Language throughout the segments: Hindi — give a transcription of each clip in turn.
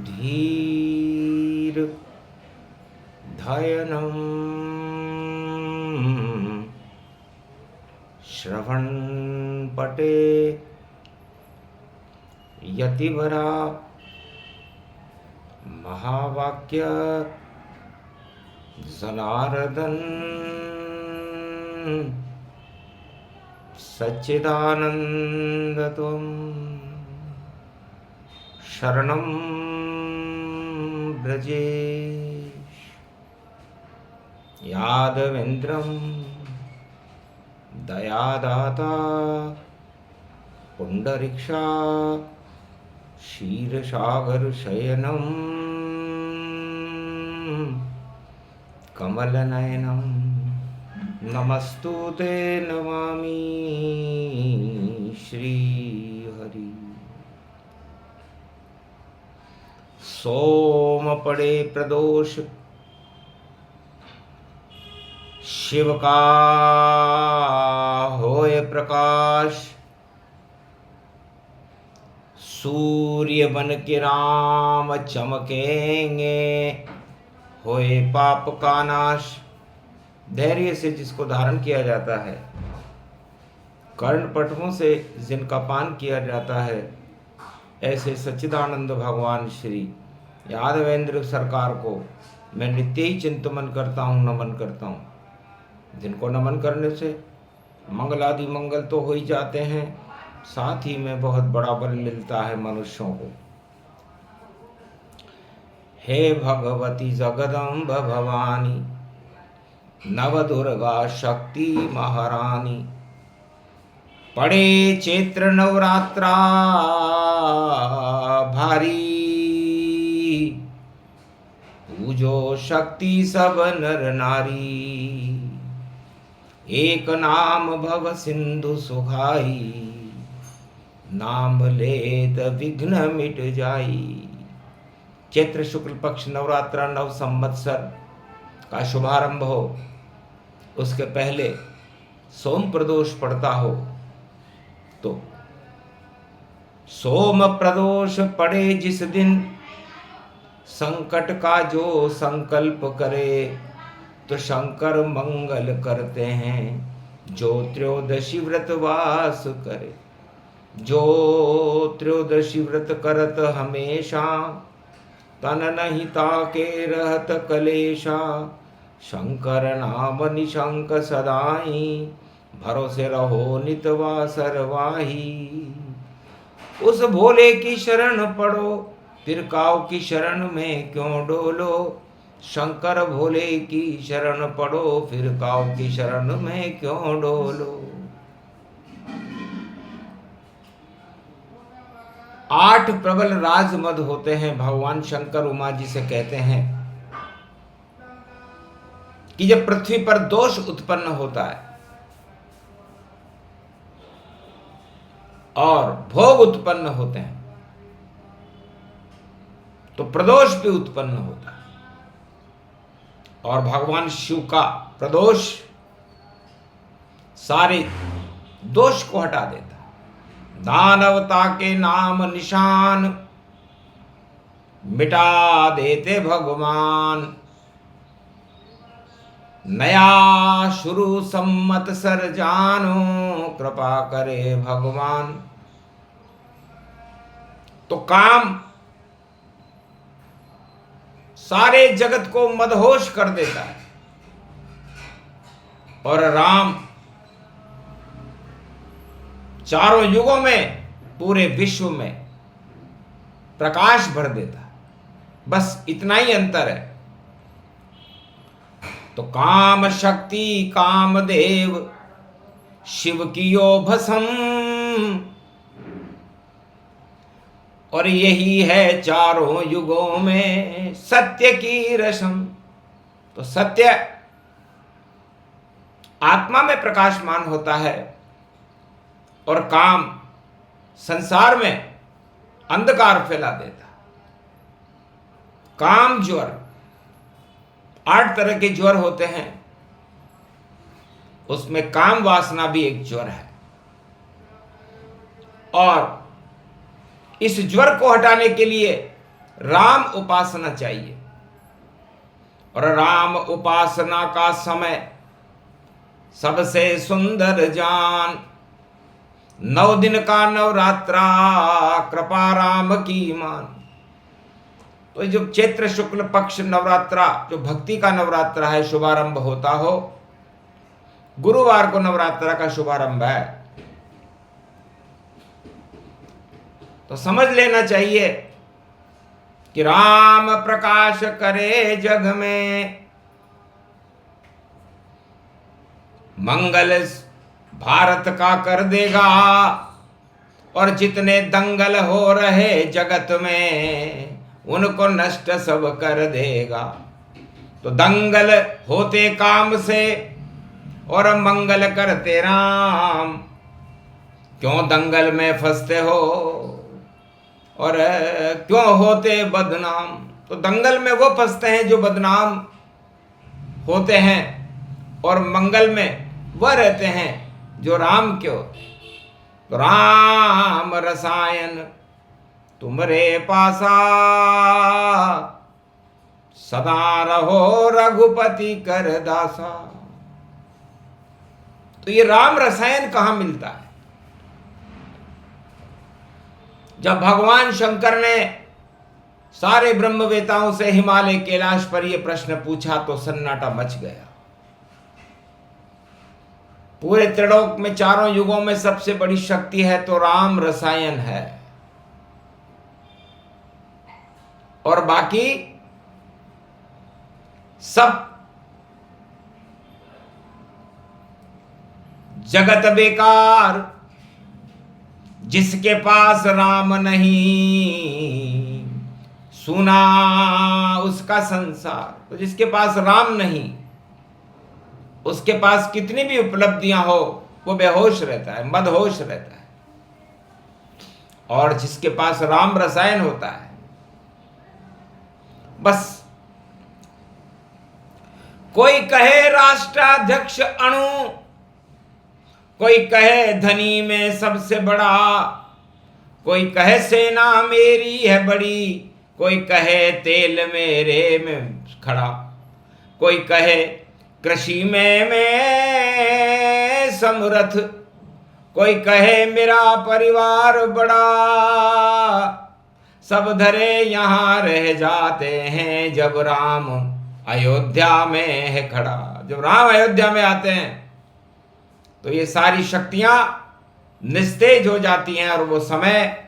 धीर धयनं श्रवणपटे यतिवरा महावाक्य जनार्दन सच्चिदानंद त्वं शरणं ब्रजेश यादवेन्द्रं दयादाता पुंडरीक्षा क्षीरसागर शयनं कमलनयनं नमस्तुते नमामि श्रीहरि। सोम पड़े प्रदोष शिव का होए प्रकाश, सूर्य बन के राम चमकेंगे होए पाप का नाश। धैर्य से जिसको धारण किया जाता है, कर्ण पटवों से जिनका पान किया जाता है, ऐसे सच्चिदानंद भगवान श्री यादवेंद्र सरकार को मैं नित्य ही चिंतन करता हूँ, नमन करता हूँ। जिनको नमन करने से मंगलादि मंगल तो हो ही जाते हैं, साथ ही में बहुत बड़ा बल मिलता है मनुष्यों को। हे भगवती जगदम्ब भवानी, नव दुर्गा शक्ति महारानी, पड़े चैत्र नवरात्रा भारी, पूजो शक्ति सब नर नारी, एक नाम भव सिंधु सुखाई, नाम लेत विघ्न मिट जाई। चैत्र शुक्ल पक्ष नवरात्रा नव संवत्सर का शुभारंभ हो, उसके पहले सोम प्रदोष पड़ता हो, तो सोम प्रदोष पड़े जिस दिन, संकट का जो संकल्प करे, तो शंकर मंगल करते हैं जो त्रयोदशी व्रत वास करे। जो त्रयोदशी व्रत करत हमेशा, तन नहीं ताके रहत कलेशा, शंकर नाम निशंक सदाई, भरोसे रहो नितवा सरवाही। उस भोले की शरण पड़ो, फिर काऊ की शरण में क्यों डोलो, शंकर भोले की शरण पड़ो, फिर काऊ की शरण में क्यों डोलो। 8 प्रबल राजमद होते हैं। भगवान शंकर उमा जी से कहते हैं कि जब पृथ्वी पर दोष उत्पन्न होता है और भोग उत्पन्न होते हैं, तो प्रदोष भी उत्पन्न होता है, और भगवान शिव का प्रदोष सारे दोष को हटा देता है। दानवता के नाम निशान मिटा देते भगवान, नया शुरू सम्मत सर जानो, कृपा करे भगवान। तो काम सारे जगत को मदहोश कर देता है, और राम चारों युगों में पूरे विश्व में प्रकाश भर देता है। बस इतना ही अंतर है। तो काम शक्ति कामदेव शिव कियो भसम, और यही है चारों युगों में सत्य की रसम। तो सत्य आत्मा में प्रकाशमान होता है, और काम संसार में अंधकार फैला देता। काम ज्वर, 8 तरह के ज्वर होते हैं, उसमें काम वासना भी एक ज्वर है। और इस ज्वर को हटाने के लिए राम उपासना चाहिए। और राम उपासना का समय सबसे सुंदर जान, 9 दिन का नवरात्रा कृपा राम की मान। तो जो चैत्र शुक्ल पक्ष नवरात्रा, जो भक्ति का नवरात्रा है, शुभारंभ होता हो, गुरुवार को नवरात्रा का शुभारंभ है। तो समझ लेना चाहिए कि राम प्रकाश करे जग में, मंगल भारत का कर देगा। और जितने दंगल हो रहे जगत में, उनको नष्ट सब कर देगा। तो दंगल होते काम से और मंगल करते राम, क्यों दंगल में फंसते हो और क्यों होते बदनाम। तो दंगल में वो फंसते हैं जो बदनाम होते हैं, और मंगल में वह रहते हैं जो राम क्यों। तो राम रसायन तुमरे पासा, सदा रहो रघुपति कर दासा। तो ये राम रसायन कहां मिलता है? जब भगवान शंकर ने सारे ब्रह्मवेताओं से हिमालय कैलाश पर यह प्रश्न पूछा तो सन्नाटा मच गया। पूरे त्रिलोक में, चारों युगों में सबसे बड़ी शक्ति है तो राम रसायन है, और बाकी सब जगत बेकार। जिसके पास राम नहीं, सुना उसका संसार। तो जिसके पास राम नहीं, उसके पास कितनी भी उपलब्धियां हो, वो बेहोश रहता है, मदहोश रहता है। और जिसके पास राम रसायन होता है, बस कोई कहे राष्ट्राध्यक्ष अणु, कोई कहे धनी में सबसे बड़ा, कोई कहे सेना मेरी है बड़ी, कोई कहे तेल मेरे में खड़ा, कोई कहे कृषि में मैं समर्थ, कोई कहे मेरा परिवार बड़ा। सब धरे यहाँ रह जाते हैं जब राम अयोध्या में है खड़ा। जब राम अयोध्या में आते हैं तो ये सारी शक्तियां निस्तेज हो जाती हैं। और वो समय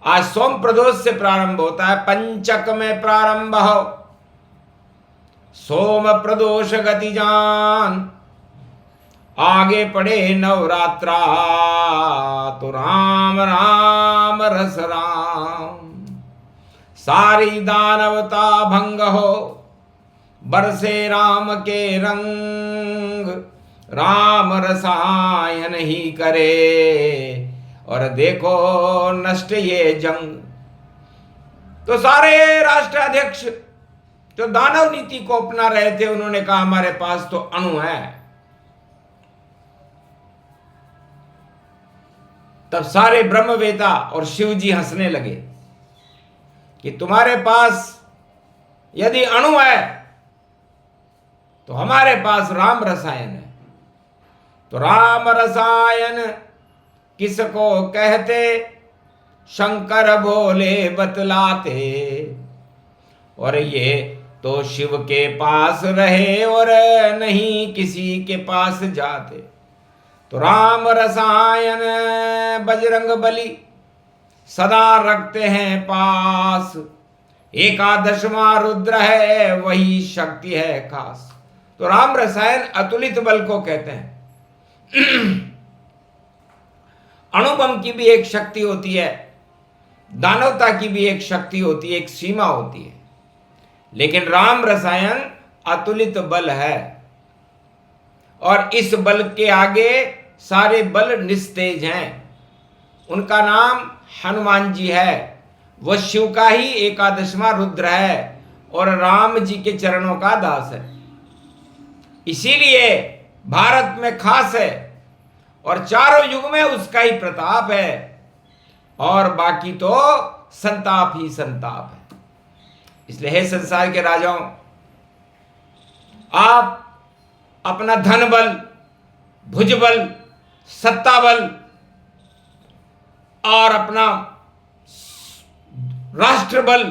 आज सोम प्रदोष से प्रारंभ होता है, पंचक में प्रारंभ हो, सोम प्रदोष गति जान। आगे पड़े नवरात्रा तो राम राम रस राम। सारी दानवता भंग हो, बरसे राम के रंग, राम रसायन ही करे और देखो नष्ट ये जंग। तो सारे राष्ट्राध्यक्ष जो दानव नीति को अपना रहे थे, उन्होंने कहा हमारे पास तो अणु है। तब सारे ब्रह्मवेता और शिव जी हंसने लगे कि तुम्हारे पास यदि अणु है तो हमारे पास राम रसायन है। तो राम रसायन किसको कहते, शंकर भोले बतलाते। और ये तो शिव के पास रहे और नहीं किसी के पास जाते। तो राम रसायन बजरंग बली सदा रखते हैं पास, एकादशवां रुद्र है वही शक्ति है खास। तो राम रसायन अतुलित बल को कहते हैं। अणुबम की भी एक शक्ति होती है, दानवता की भी एक शक्ति होती है, एक सीमा होती है, लेकिन राम रसायन अतुलित बल है। और इस बल के आगे सारे बल निस्तेज हैं। उनका नाम हनुमान जी है, वह शिव का ही एकादशवां रुद्र है और राम जी के चरणों का दास है। इसीलिए भारत में खास है और चारों युग में उसका ही प्रताप है। और बाकी तो संताप ही संताप है। इसलिए हे संसार के राजाओं, आप अपना धन बल, भुजबल, सत्ता बल और अपना राष्ट्र बल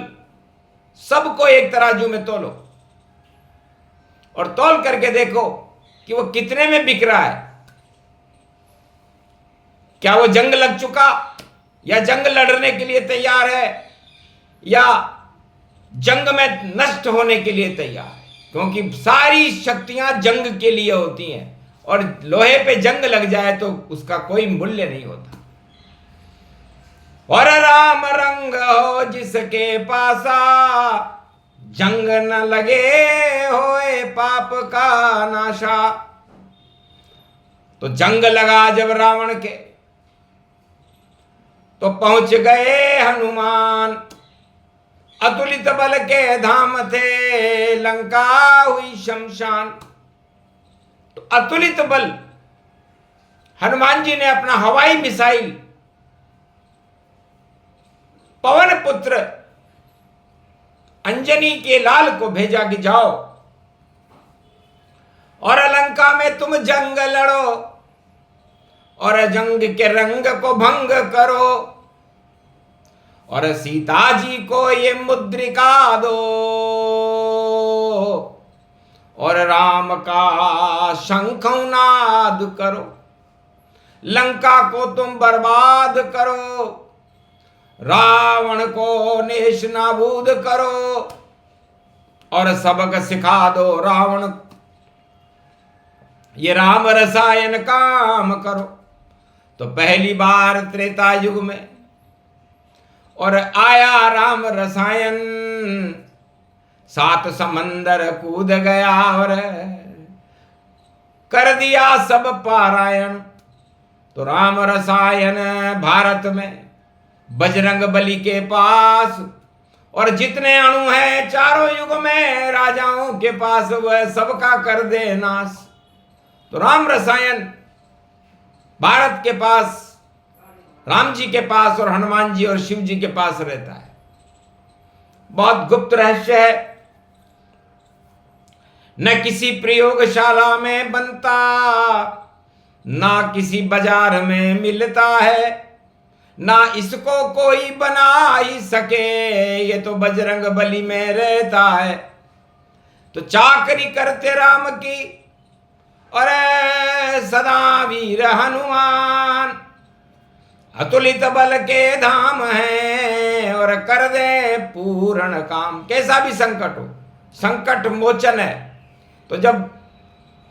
सबको एक तराजू में तोलो और तौल करके देखो कि वो कितने में बिक रहा है। क्या वो जंग लग चुका, या जंग लड़ने के लिए तैयार है, या जंग में नष्ट होने के लिए तैयार है? क्योंकि सारी शक्तियां जंग के लिए होती हैं और लोहे पे जंग लग जाए तो उसका कोई मूल्य नहीं होता। और राम रंग हो जिसके पासा, जंग न लगे होए पाप का नाशा। तो जंग लगा जब रावण के, तो पहुंच गए हनुमान। अतुलित बल के धाम थे, लंका हुई शमशान। तो अतुलित बल, हनुमान जी ने अपना हवाई मिसाइल पवन पुत्र अंजनी के लाल को भेजा कि जाओ और लंका में तुम जंग लड़ो और जंग के रंग को भंग करो और सीता जी को ये मुद्रिका दो और राम का शंखनाद करो। लंका को तुम बर्बाद करो, रावण को नेश नाबूद करो और सबक सिखा दो रावण, ये राम रसायन काम करो। तो पहली बार त्रेता युग में और आया राम रसायन, 7 समंदर कूद गया और कर दिया सब पारायण। तो राम रसायन भारत में बजरंग बली के पास, और जितने अणु हैं चारों युग में राजाओं के पास, वह सबका कर दे नाश। तो राम रसायन भारत के पास, राम जी के पास और हनुमान जी और शिव जी के पास रहता है। बहुत गुप्त रहस्य है, न किसी प्रयोगशाला में बनता, ना किसी बाजार में मिलता है, ना इसको कोई बना ही सके, ये तो बजरंग बली में रहता है। तो चाकरी करते राम की और सदा वीर हनुमान, अतुलित बल के धाम है और कर दे पूर्ण काम। कैसा भी संकट हो, संकट मोचन है। तो जब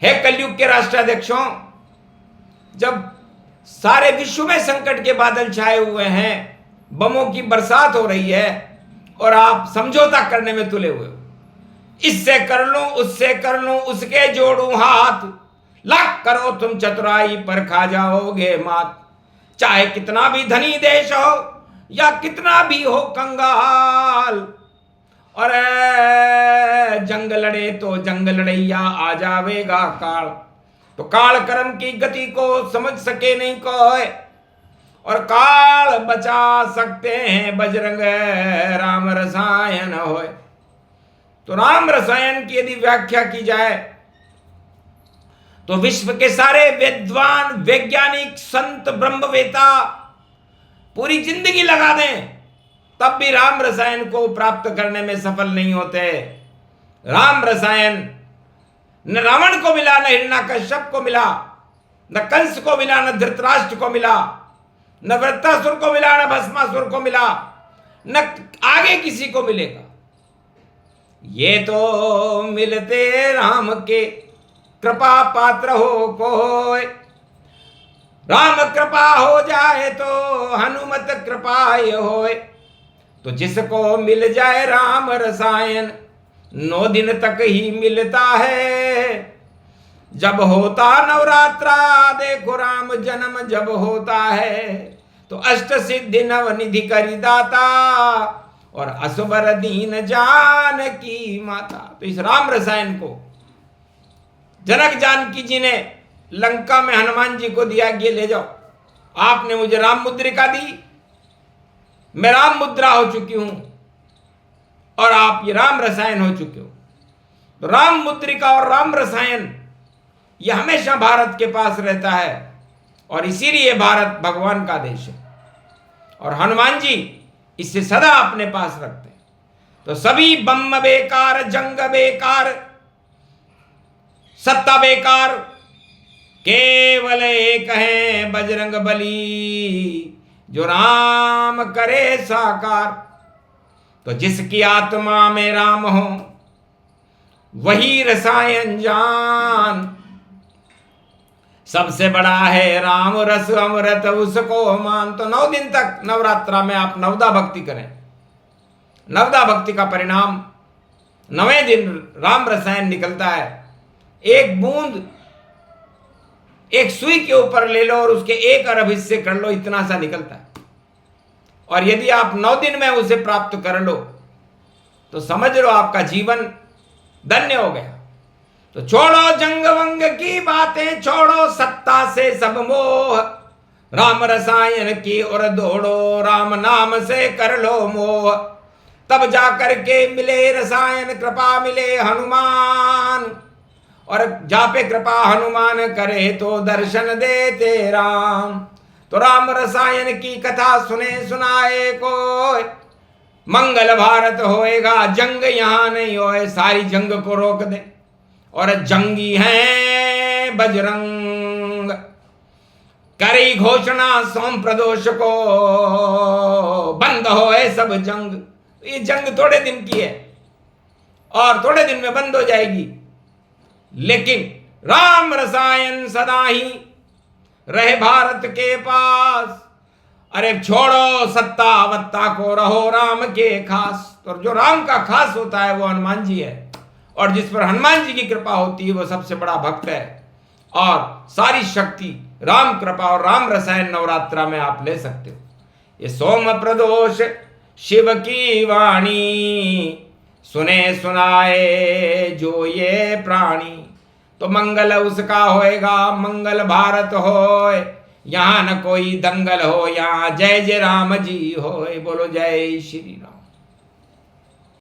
हे कलयुग के राष्ट्राध्यक्षों, जब सारे विश्व में संकट के बादल छाए हुए हैं, बमों की बरसात हो रही है और आप समझौता करने में तुले हुए हो, इससे कर लूं उससे कर लूं, उसके जोड़ूं हाथ, लाख करो तुम चतुराई पर खा जाओगे मात। चाहे कितना भी धनी देश हो या कितना भी हो कंगाल, और जंग लड़े तो जंग लड़ैया आ जावेगा काल। तो काल कर्म की गति को समझ सके नहीं कोई, और काल बचा सकते हैं बजरंग राम रसायन होए। तो राम रसायन की यदि व्याख्या की जाए तो विश्व के सारे विद्वान, वैज्ञानिक, संत, ब्रह्मवेता पूरी जिंदगी लगा दें तब भी राम रसायन को प्राप्त करने में सफल नहीं होते। राम रसायन न रावण को मिला, न हिरण्याकश्यप को मिला, न कंस को मिला, न धृतराष्ट्र को मिला, न वृत्तासुर को मिला, न भस्मासुर को मिला, न आगे किसी को मिलेगा। ये तो मिलते राम के कृपा पात्र हो कोई। राम कृपा हो जाए तो हनुमत कृपा ये होए। तो जिसको मिल जाए राम रसायन 9 दिन तक ही मिलता है। जब होता नवरात्रा देखो राम जन्म जब होता है, तो अष्ट सिद्धि नव निधि करी दाता और असबर दीन जान की माता। तो इस राम रसायन को जनक जानकी जी ने लंका में हनुमान जी को दिया कि ले जाओ, आपने मुझे राम मुद्रिका दी, मैं राम मुद्रा हो चुकी हूं और आप ये राम रसायन हो चुके हो। तो राम मुद्रिका और राम रसायन ये हमेशा भारत के पास रहता है और इसीलिए भारत भगवान का देश है और हनुमान जी इसे सदा अपने पास रखते हैं। तो सभी बम बेकार, जंग बेकार, सत्ता बेकार, केवल एक है बजरंग बली जो राम करे साकार। तो जिसकी आत्मा में राम हो वही रसायन जान, सबसे बड़ा है राम रस अमृत उसको मान। तो 9 दिन तक नवरात्रा में आप नवदा भक्ति करें। नवदा भक्ति का परिणाम 9वें दिन राम रसायन निकलता है। एक बूंद एक सुई के ऊपर ले लो और उसके 1 अरब हिस्से कर लो, इतना सा निकलता है। और यदि आप 9 दिन में उसे प्राप्त कर लो तो समझ लो आपका जीवन धन्य हो गया। तो छोड़ो जंग वंग की बातें, छोड़ो सत्ता से सब मोह, राम रसायन की ओर दौड़ो, राम नाम से कर लो मोह। तब जाकर के मिले रसायन, कृपा मिले हनुमान, और जा पे कृपा हनुमान करे तो दर्शन देते राम। तो राम रसायन की कथा सुने सुनाए कोई, मंगल भारत होएगा, जंग यहां नहीं होए, सारी जंग को रोक दे। और जंगी हैं बजरंग, करी घोषणा सोम प्रदोष को, बंद होए सब जंग। ये जंग थोड़े दिन की है और थोड़े दिन में बंद हो जाएगी, लेकिन राम रसायन सदा ही रहे भारत के पास। अरे छोड़ो सत्ता वत्ता को, रहो राम के खास। तो जो राम का खास होता है वो हनुमान जी है, और जिस पर हनुमान जी की कृपा होती है वो सबसे बड़ा भक्त है। और सारी शक्ति राम कृपा और राम रसायन नवरात्रा में आप ले सकते हो। ये सोम प्रदोष शिव की वाणी, सुने सुनाए जो ये प्राणी। तो मंगल उसका होएगा, मंगल भारत होए, यहाँ न कोई दंगल हो, यहाँ जय जय राम जी होए। बोलो जय श्री राम।